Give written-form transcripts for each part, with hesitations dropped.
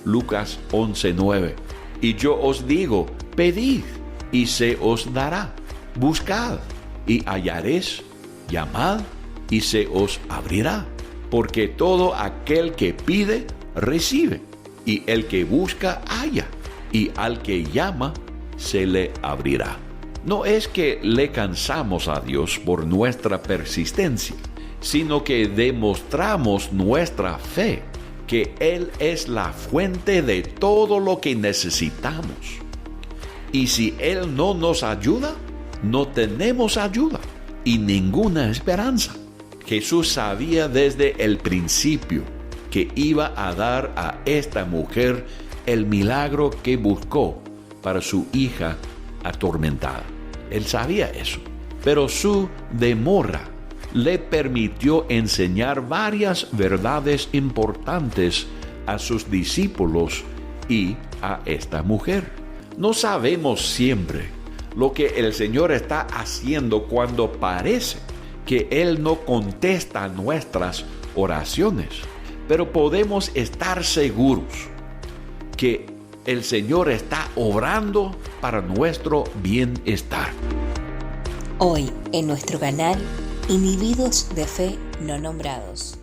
Lucas 11:9. Y yo os digo, pedid y se os dará, buscad y hallaréis, llamad y se os abrirá. Porque todo aquel que pide, recibe, y el que busca, halla, y al que llama, se le abrirá. No es que le cansamos a Dios por nuestra persistencia, sino que demostramos nuestra fe, que Él es la fuente de todo lo que necesitamos. Y si Él no nos ayuda, no tenemos ayuda y ninguna esperanza. Jesús sabía desde el principio que iba a dar a esta mujer el milagro que buscó para su hija atormentada. Él sabía eso, pero su demora le permitió enseñar varias verdades importantes a sus discípulos y a esta mujer. No sabemos siempre lo que el Señor está haciendo cuando parece que Él no contesta nuestras oraciones, pero podemos estar seguros que el Señor está obrando para nuestro bienestar. Hoy en nuestro canal, Individuos de Fe No Nombrados.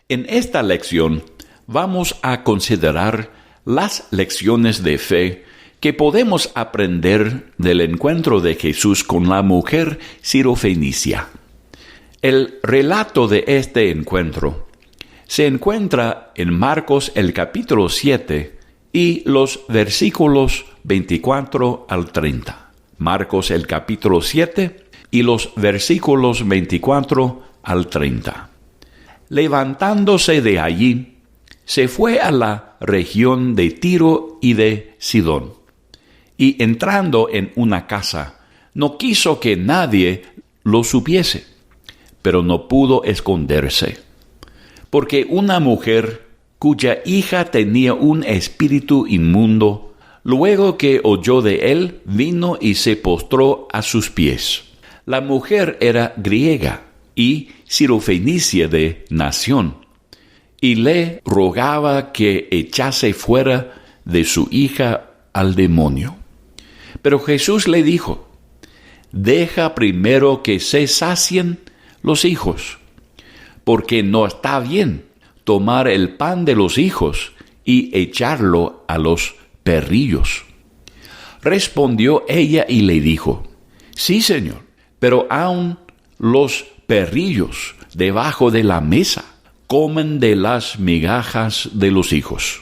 En esta lección vamos a considerar las lecciones de fe que podemos aprender del encuentro de Jesús con la mujer sirofenicia. El relato de este encuentro se encuentra en Marcos el capítulo 7 y los versículos 24 al 30. Marcos el capítulo 7 y los versículos 24 al 30. Levantándose de allí, se fue a la región de Tiro y de Sidón. Y entrando en una casa, no quiso que nadie lo supiese, pero no pudo esconderse, porque una mujer cuya hija tenía un espíritu inmundo, luego que oyó de él, vino y se postró a sus pies. La mujer era griega y sirofenicia de nación, y le rogaba que echase fuera de su hija al demonio. Pero Jesús le dijo: deja primero que se sacien los hijos, porque no está bien tomar el pan de los hijos y echarlo a los perrillos. Respondió ella y le dijo: sí, Señor, pero aun los perrillos debajo de la mesa comen de las migajas de los hijos.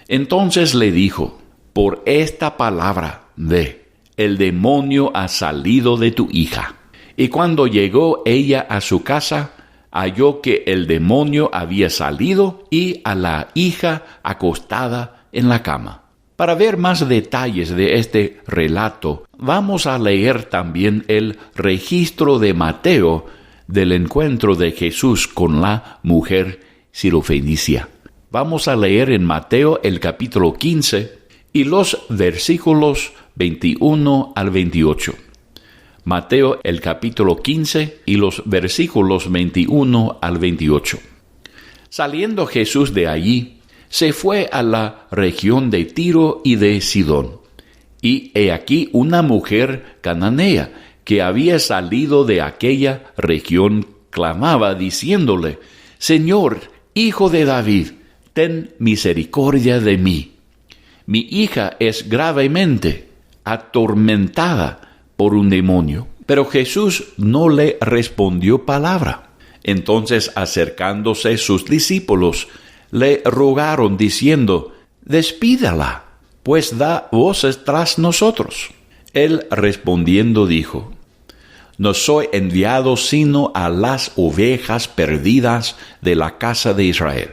Entonces le dijo: por esta palabra, ve, el demonio ha salido de tu hija. Y cuando llegó ella a su casa, halló que el demonio había salido y a la hija acostada en la cama. Para ver más detalles de este relato, vamos a leer también el registro de Mateo del encuentro de Jesús con la mujer sirofenicia. Vamos a leer en Mateo el capítulo 15 y los versículos 21 al 28. Mateo el capítulo 15 y los versículos 21 al 28. Saliendo Jesús de allí, se fue a la región de Tiro y de Sidón. Y he aquí una mujer cananea que había salido de aquella región clamaba diciéndole: Señor, Hijo de David, ten misericordia de mí. Mi hija es gravemente atormentada por un demonio. Pero Jesús no le respondió palabra. Entonces, acercándose sus discípulos, le rogaron diciendo: despídala, pues da voces tras nosotros. Él respondiendo dijo: no soy enviado sino a las ovejas perdidas de la casa de Israel.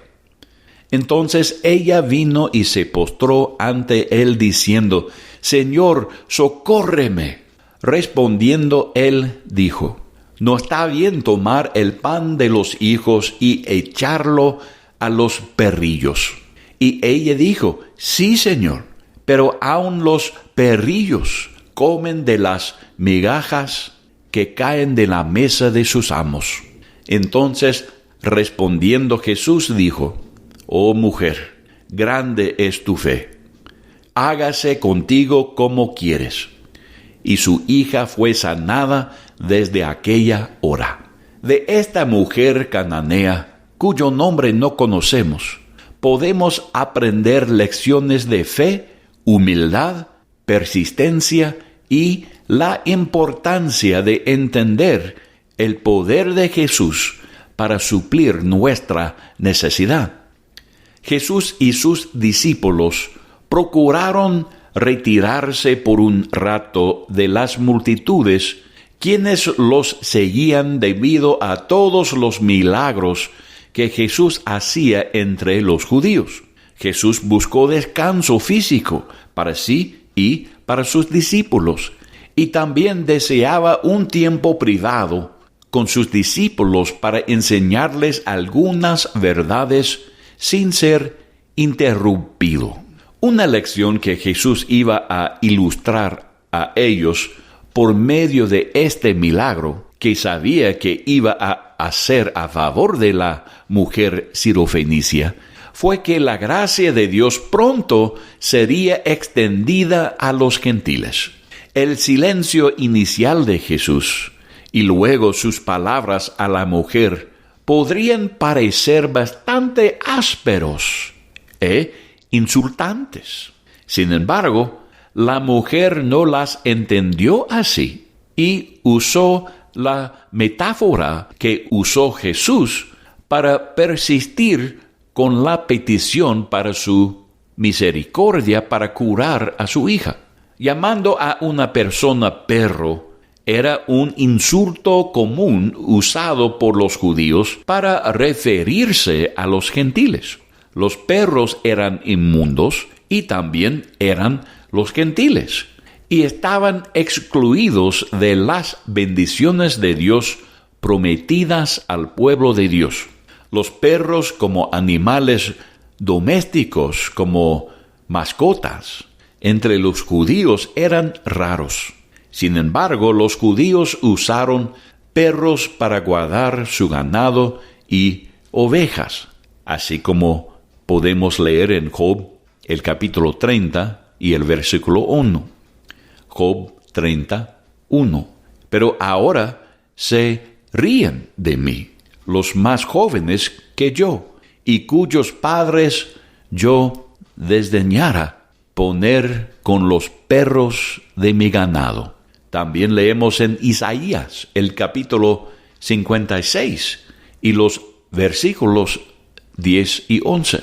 Entonces ella vino y se postró ante él diciendo: Señor, socórreme. Respondiendo él dijo: no está bien tomar el pan de los hijos y echarlo a los perrillos. Y ella dijo: sí, Señor, pero aun los perrillos comen de las migajas que caen de la mesa de sus amos. Entonces, respondiendo Jesús dijo: Oh mujer, grande es tu fe. Hágase contigo como quieres. Y su hija fue sanada desde aquella hora. De esta mujer cananea, cuyo nombre no conocemos, podemos aprender lecciones de fe, humildad, persistencia y la importancia de entender el poder de Jesús para suplir nuestra necesidad. Jesús y sus discípulos procuraron retirarse por un rato de las multitudes, quienes los seguían debido a todos los milagros que Jesús hacía entre los judíos. Jesús buscó descanso físico para sí y para sus discípulos, y también deseaba un tiempo privado con sus discípulos para enseñarles algunas verdades sin ser interrumpido. Una lección que Jesús iba a ilustrar a ellos por medio de este milagro que sabía que iba a hacer a favor de la mujer sirofenicia fue que la gracia de Dios pronto sería extendida a los gentiles. El silencio inicial de Jesús y luego sus palabras a la mujer podrían parecer bastante ásperos e insultantes. Sin embargo, la mujer no las entendió así y usó la metáfora que usó Jesús para persistir con la petición para su misericordia para curar a su hija. Llamando a una persona perro era un insulto común usado por los judíos para referirse a los gentiles. Los perros eran inmundos y también eran los gentiles, y estaban excluidos de las bendiciones de Dios prometidas al pueblo de Dios. Los perros como animales domésticos, como mascotas, entre los judíos eran raros. Sin embargo, los judíos usaron perros para guardar su ganado y ovejas, así como podemos leer en Job, el capítulo 30 y el versículo 1. Job 30:1. Pero ahora se ríen de mí, los más jóvenes que yo, y cuyos padres yo desdeñara poner con los perros de mi ganado. También leemos en Isaías, el capítulo 56, y los versículos 10 y 11.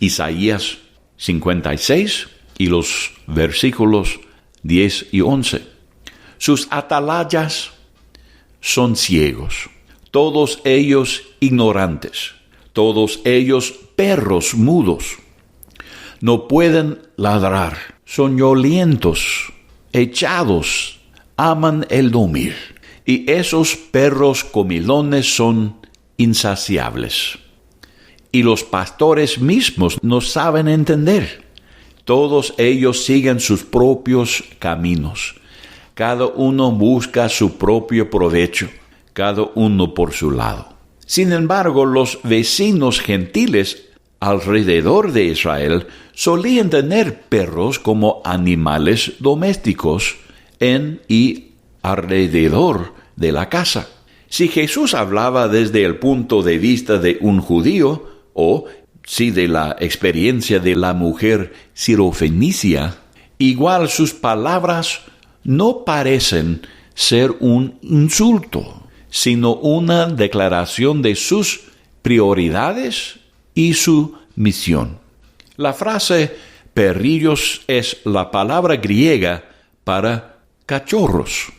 Isaías 56 y los versículos 10 y 11. Sus atalayas son ciegos, todos ellos ignorantes, todos ellos perros mudos. No pueden ladrar, soñolientos, echados, aman el dormir, y esos perros comilones son insaciables. Y los pastores mismos no saben entender. Todos ellos siguen sus propios caminos. Cada uno busca su propio provecho, cada uno por su lado. Sin embargo, los vecinos gentiles alrededor de Israel solían tener perros como animales domésticos en y alrededor de la casa. Si Jesús hablaba desde el punto de vista de un judío, o si de la experiencia de la mujer sirofenicia, igual sus palabras no parecen ser un insulto, sino una declaración de sus prioridades y su misión. La frase perrillos es la palabra griega para cachorros.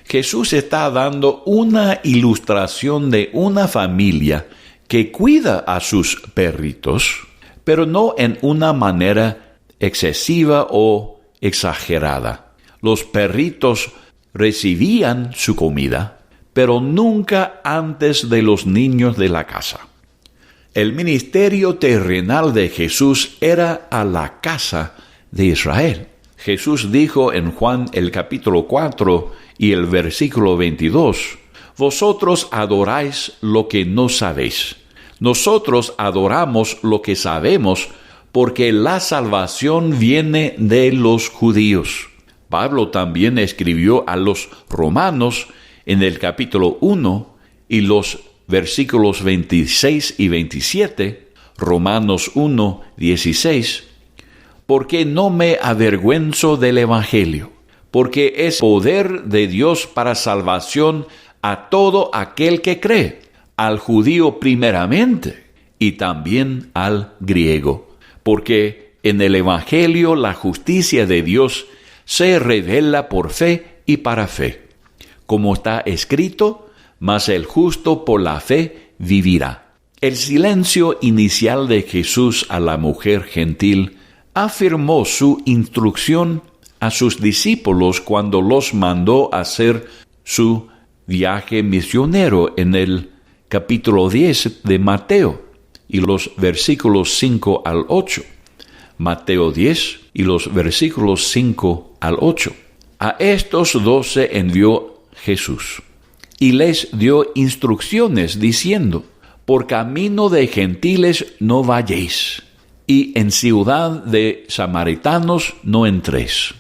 Jesús está dando una ilustración de una familia que cuida a sus perritos, pero no en una manera excesiva o exagerada. Los perritos recibían su comida, pero nunca antes de los niños de la casa. El ministerio terrenal de Jesús era a la casa de Israel. Jesús dijo en Juan el capítulo 4 y el versículo 22, «Vosotros adoráis lo que no sabéis. Nosotros adoramos lo que sabemos porque la salvación viene de los judíos. Pablo también escribió a los romanos en el capítulo 1 y los versículos 26 y 27, Romanos 1, 16, porque no me avergüenzo del Evangelio, porque es poder de Dios para salvación a todo aquel que cree, al judío primeramente y también al griego, porque en el Evangelio la justicia de Dios se revela por fe y para fe, como está escrito, mas el justo por la fe vivirá. El silencio inicial de Jesús a la mujer gentil afirmó su instrucción a sus discípulos cuando los mandó hacer su viaje misionero en el capítulo 10 de Mateo y los versículos 5 al 8. Mateo 10 y los versículos 5 al 8. A estos 12 envió Jesús y les dio instrucciones diciendo: por camino de gentiles no vayáis, y en ciudad de samaritanos no entréis,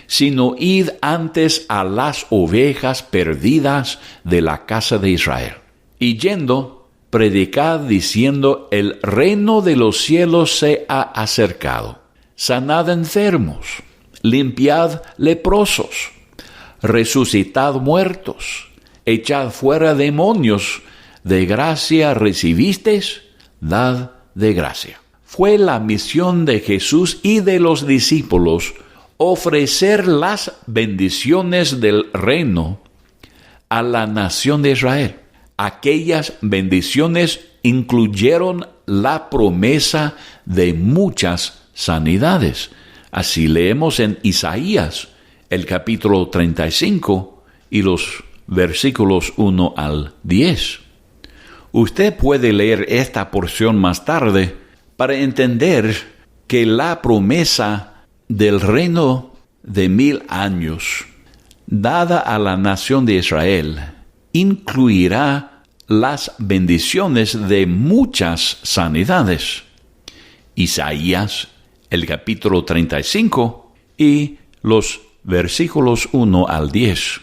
sino id antes a las ovejas perdidas de la casa de Israel. Y yendo, predicad diciendo: el reino de los cielos se ha acercado. Sanad enfermos, limpiad leprosos, resucitad muertos, echad fuera demonios. De gracia recibisteis, dad de gracia. Fue la misión de Jesús y de los discípulos ofrecer las bendiciones del reino a la nación de Israel. Aquellas bendiciones incluyeron la promesa de muchas sanidades. Así leemos en Isaías, el capítulo 35 y los versículos 1 al 10. Usted puede leer esta porción más tarde para entender que la promesa del reino de 1000 años dada a la nación de Israel incluirá las bendiciones de muchas sanidades. Isaías, el capítulo 35 y los versículos 1 al 10.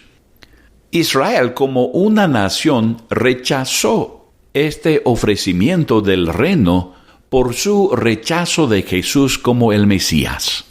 Israel como una nación rechazó este ofrecimiento del reino por su rechazo de Jesús como el Mesías.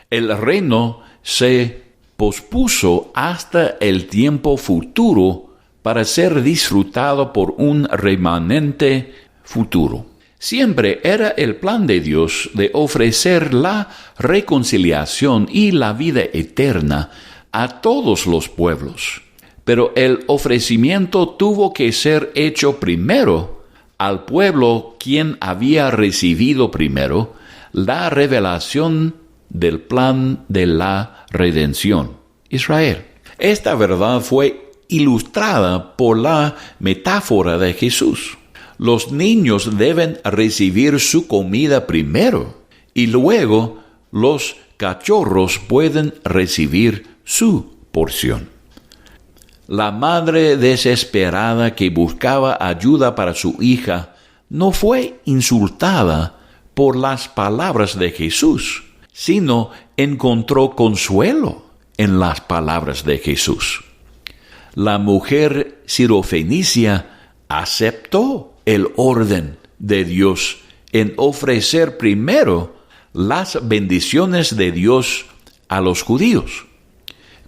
El reino se pospuso hasta el tiempo futuro para ser disfrutado por un remanente futuro. Siempre era el plan de Dios de ofrecer la reconciliación y la vida eterna a todos los pueblos. Pero el ofrecimiento tuvo que ser hecho primero al pueblo quien había recibido primero la revelación del plan de la redención, Israel. Esta verdad fue ilustrada por la metáfora de Jesús. Los niños deben recibir su comida primero y luego los cachorros pueden recibir su porción. La madre desesperada que buscaba ayuda para su hija no fue insultada por las palabras de Jesús, sino encontró consuelo en las palabras de Jesús. La mujer sirofenicia aceptó el orden de Dios en ofrecer primero las bendiciones de Dios a los judíos,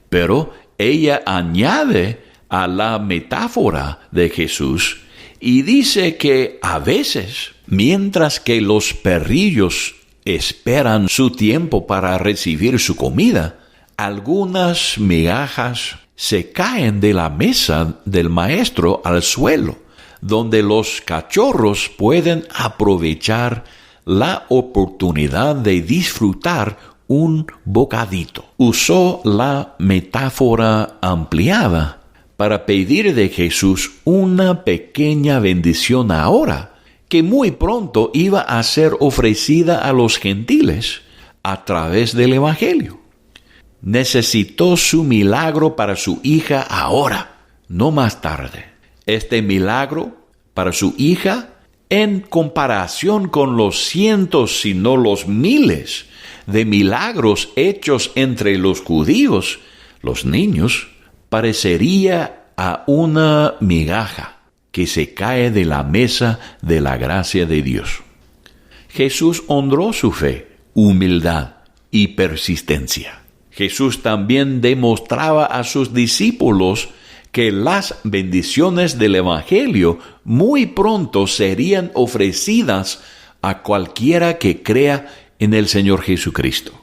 pero ella añade a la metáfora de Jesús y dice que a veces, mientras que los perrillos esperan su tiempo para recibir su comida, algunas migajas se caen de la mesa del maestro al suelo, donde los cachorros pueden aprovechar la oportunidad de disfrutar un bocadito. Usó la metáfora ampliada para pedir de Jesús una pequeña bendición ahora, que muy pronto iba a ser ofrecida a los gentiles a través del Evangelio. Necesitó su milagro para su hija ahora, no más tarde. Este milagro para su hija en comparación con los cientos, si no los miles, de milagros hechos entre los judíos, los niños, parecería a una migaja que se cae de la mesa de la gracia de Dios. Jesús honró su fe, humildad y persistencia. Jesús también demostraba a sus discípulos que las bendiciones del Evangelio muy pronto serían ofrecidas a cualquiera que crea en el Señor Jesucristo.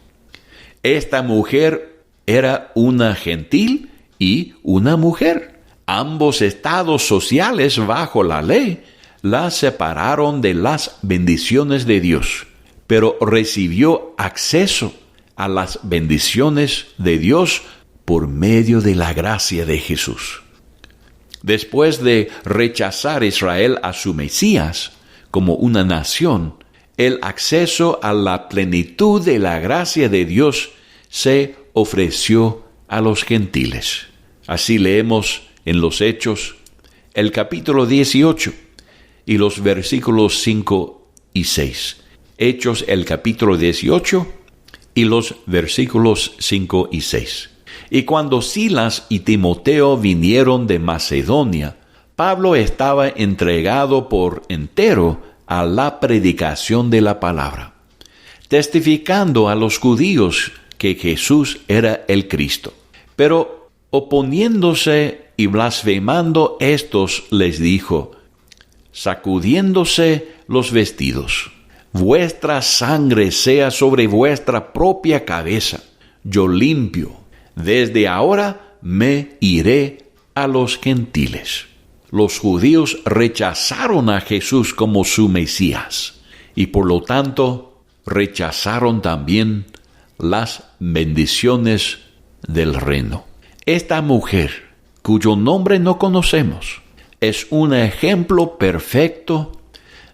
Esta mujer era una gentil y una mujer. Ambos estados sociales bajo la ley la separaron de las bendiciones de Dios, pero recibió acceso a las bendiciones de Dios por medio de la gracia de Jesús. Después de rechazar Israel a su Mesías como una nación, el acceso a la plenitud de la gracia de Dios se ofreció a los gentiles. Así leemos en los Hechos, el capítulo 18 y los versículos 5 y 6. Hechos, el capítulo 18 y los versículos 5 y 6. Y cuando Silas y Timoteo vinieron de Macedonia, Pablo estaba entregado por entero a la predicación de la palabra, testificando a los judíos que Jesús era el Cristo. Pero oponiéndose y blasfemando estos, les dijo, sacudiéndose los vestidos, vuestra sangre sea sobre vuestra propia cabeza. Yo limpio. Desde ahora me iré a los gentiles. Los judíos rechazaron a Jesús como su Mesías y por lo tanto rechazaron también las bendiciones del reino. Esta mujer, cuyo nombre no conocemos, es un ejemplo perfecto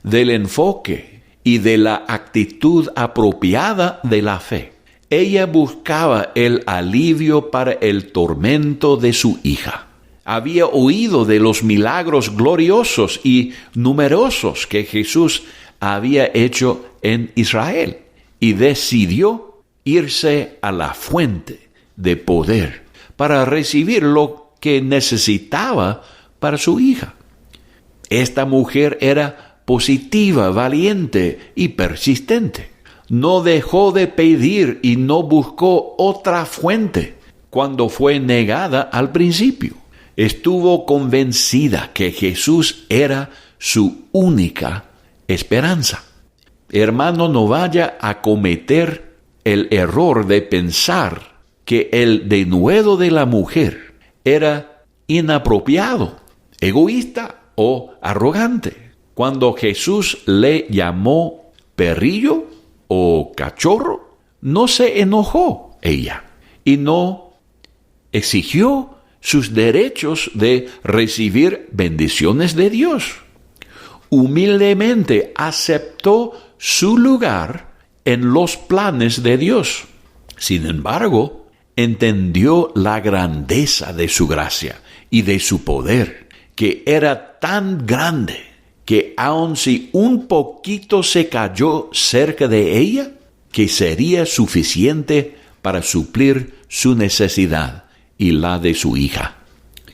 del enfoque y de la actitud apropiada de la fe. Ella buscaba el alivio para el tormento de su hija. Había oído de los milagros gloriosos y numerosos que Jesús había hecho en Israel y decidió irse a la fuente de poder para recibir lo que necesitaba para su hija. Esta mujer era positiva, valiente y persistente. No dejó de pedir y no buscó otra fuente cuando fue negada al principio. Estuvo convencida que Jesús era su única esperanza. Hermano, no vaya a cometer el error de pensar que el denuedo de la mujer era inapropiado, egoísta o arrogante. Cuando Jesús le llamó perrillo o cachorro, no se enojó ella y no exigió sus derechos de recibir bendiciones de Dios. Humildemente aceptó su lugar en los planes de Dios. Sin embargo, entendió la grandeza de su gracia y de su poder, que era tan grande que aun si un poquito se cayó cerca de ella, que sería suficiente para suplir su necesidad y la de su hija.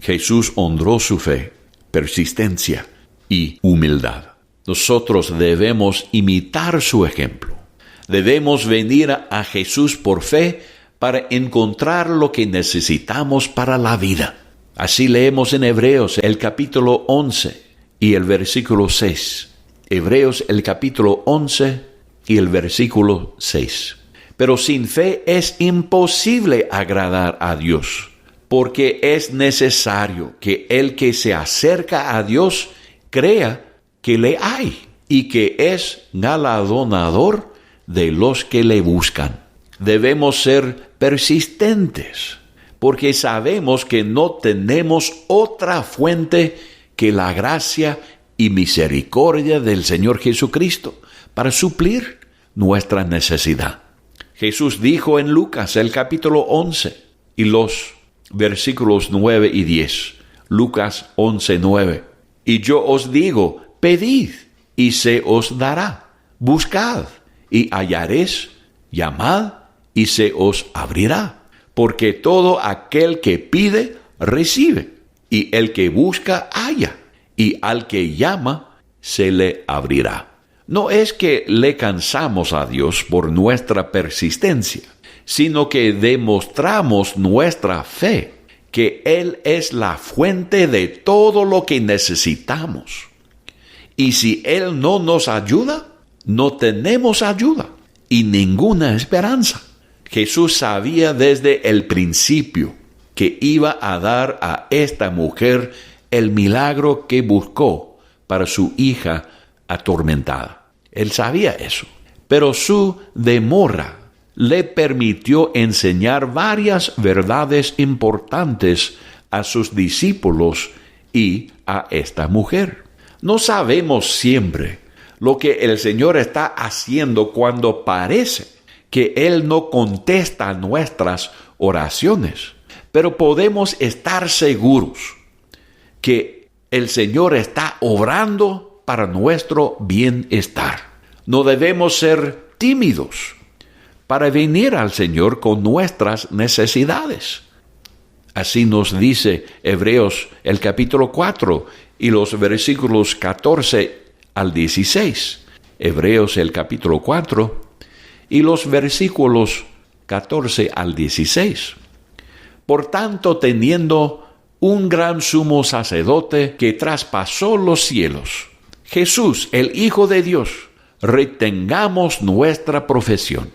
Jesús honró su fe, persistencia y humildad. Nosotros debemos imitar su ejemplo. Debemos venir a Jesús por fe para encontrar lo que necesitamos para la vida. Así leemos en Hebreos el capítulo 11 y el versículo 6. Hebreos el capítulo 11 y el versículo 6. Pero sin fe es imposible agradar a Dios, porque es necesario que el que se acerca a Dios crea que le hay y que es galardonador de los que le buscan. Debemos ser persistentes, porque sabemos que no tenemos otra fuente que la gracia y misericordia del Señor Jesucristo para suplir nuestra necesidad. Jesús dijo en Lucas el capítulo 11 y los versículos 9 y 10. Lucas 11:9. Y yo os digo, pedid y se os dará. Buscad y hallaréis, llamad y se os abrirá. Porque todo aquel que pide, recibe, y el que busca, halla, y al que llama, se le abrirá. No es que le cansamos a Dios por nuestra persistencia, sino que demostramos nuestra fe, que Él es la fuente de todo lo que necesitamos. Y si Él no nos ayuda, no tenemos ayuda y ninguna esperanza. Jesús sabía desde el principio que iba a dar a esta mujer el milagro que buscó para su hija atormentada. Él sabía eso, pero su demora le permitió enseñar varias verdades importantes a sus discípulos y a esta mujer. No sabemos siempre lo que el Señor está haciendo cuando parece que Él no contesta nuestras oraciones, pero podemos estar seguros que el Señor está obrando para nuestro bienestar. No debemos ser tímidos para venir al Señor con nuestras necesidades. Así nos dice Hebreos el capítulo 4 y los versículos 14 al 16. Hebreos el capítulo 4 y los versículos 14 al 16. Por tanto, teniendo un gran sumo sacerdote que traspasó los cielos, Jesús, el Hijo de Dios, retengamos nuestra profesión.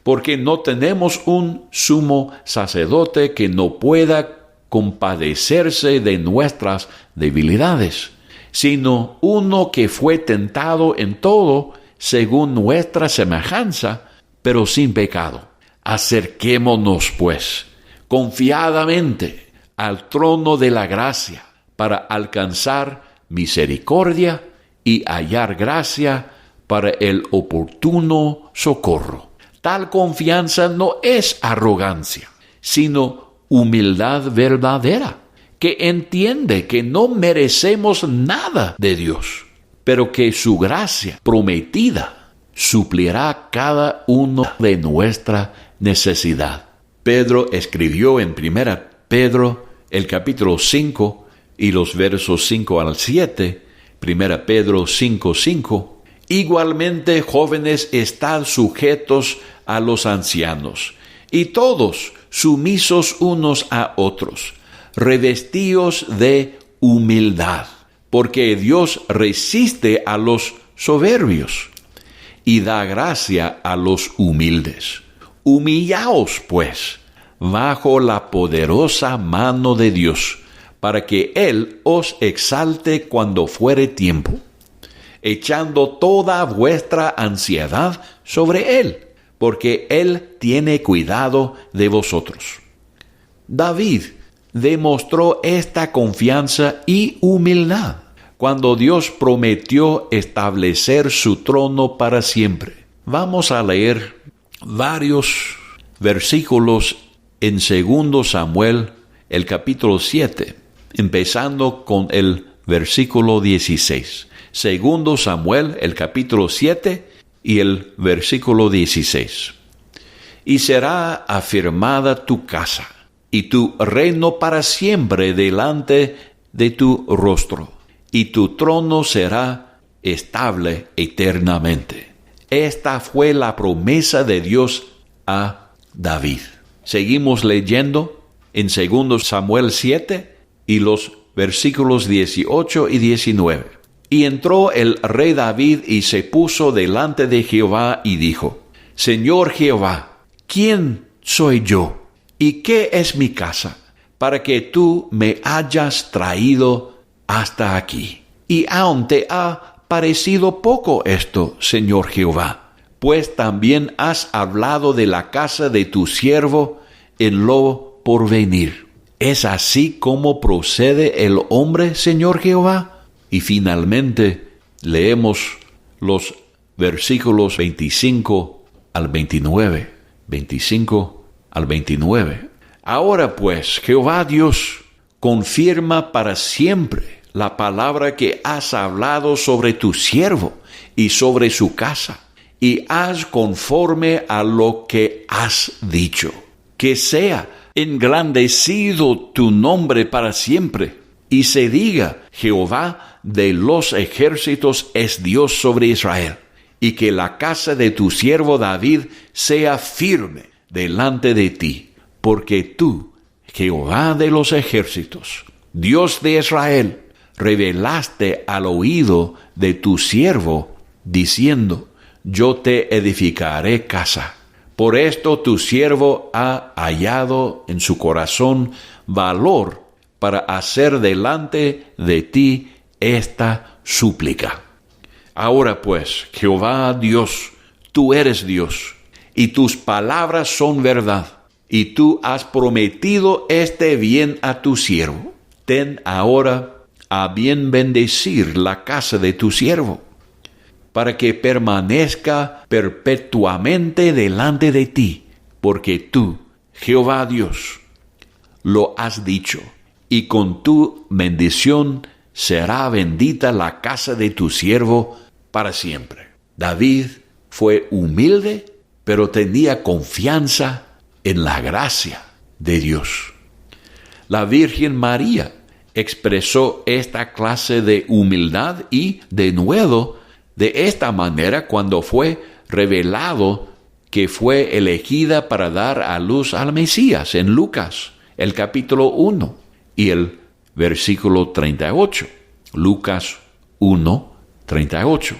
Porque no tenemos un sumo sacerdote que no pueda compadecerse de nuestras debilidades, sino uno que fue tentado en todo según nuestra semejanza, pero sin pecado. Acerquémonos, pues, confiadamente al trono de la gracia para alcanzar misericordia y hallar gracia para el oportuno socorro. Tal confianza no es arrogancia, sino humildad verdadera, que entiende que no merecemos nada de Dios, pero que su gracia prometida suplirá cada una de nuestra necesidad. Pedro escribió en 1 Pedro el capítulo 5 y los versos 5 al 7, 1 Pedro 5:5, igualmente, jóvenes, estad sujetos a los ancianos, y todos sumisos unos a otros, revestidos de humildad, porque Dios resiste a los soberbios y da gracia a los humildes. Humillaos, pues, bajo la poderosa mano de Dios, para que Él os exalte cuando fuere tiempo, echando toda vuestra ansiedad sobre Él, porque Él tiene cuidado de vosotros. David demostró esta confianza y humildad cuando Dios prometió establecer su trono para siempre. Vamos a leer varios versículos en 2 Samuel, el capítulo 7, empezando con el versículo 16. 2 Samuel, el capítulo 7 y el versículo 16. Y será afirmada tu casa y tu reino para siempre delante de tu rostro, y tu trono será estable eternamente. Esta fue la promesa de Dios a David. Seguimos leyendo en 2 Samuel 7 y los versículos 18 y 19. Y entró el rey David y se puso delante de Jehová y dijo: Señor Jehová, ¿quién soy yo? ¿Y qué es mi casa para que tú me hayas traído hasta aquí? Y aún te ha parecido poco esto, Señor Jehová, pues también has hablado de la casa de tu siervo en lo porvenir. ¿Es así como procede el hombre, Señor Jehová? Y finalmente leemos los versículos 25 al 29. 25 al 29. Ahora pues, Jehová Dios, confirma para siempre la palabra que has hablado sobre tu siervo y sobre su casa, y haz conforme a lo que has dicho. Que sea engrandecido tu nombre para siempre, y se diga: Jehová de los ejércitos es Dios sobre Israel, y que la casa de tu siervo David sea firme delante de ti, porque tú, Jehová de los ejércitos, Dios de Israel, revelaste al oído de tu siervo, diciendo: yo te edificaré casa. Por esto tu siervo ha hallado en su corazón valor para hacer delante de ti esta súplica. Ahora pues, Jehová Dios, tú eres Dios, y tus palabras son verdad, y tú has prometido este bien a tu siervo. Ten ahora a bien bendecir la casa de tu siervo, para que permanezca perpetuamente delante de ti, porque tú, Jehová Dios, lo has dicho, y con tu bendición será bendita la casa de tu siervo para siempre. David fue humilde, pero tenía confianza en la gracia de Dios. La Virgen María expresó esta clase de humildad y denuedo de esta manera cuando fue revelado que fue elegida para dar a luz al Mesías en Lucas, el capítulo 1 y el versículo 38. Lucas 1, 38.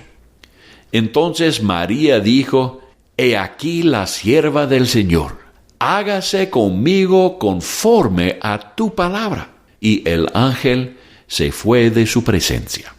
Entonces María dijo: He aquí la sierva del Señor, hágase conmigo conforme a tu palabra. Y el ángel se fue de su presencia.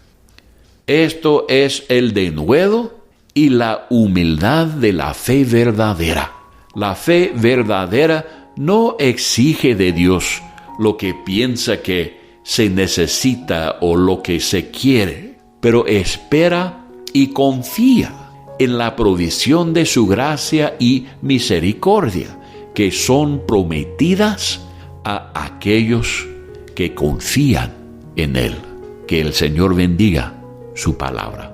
Esto es el denuedo y la humildad de la fe verdadera. La fe verdadera no exige de Dios lo que piensa que se necesita o lo que se quiere, pero espera y confía en la provisión de su gracia y misericordia, que son prometidas a aquellos que confían en Él. Que el Señor bendiga su palabra.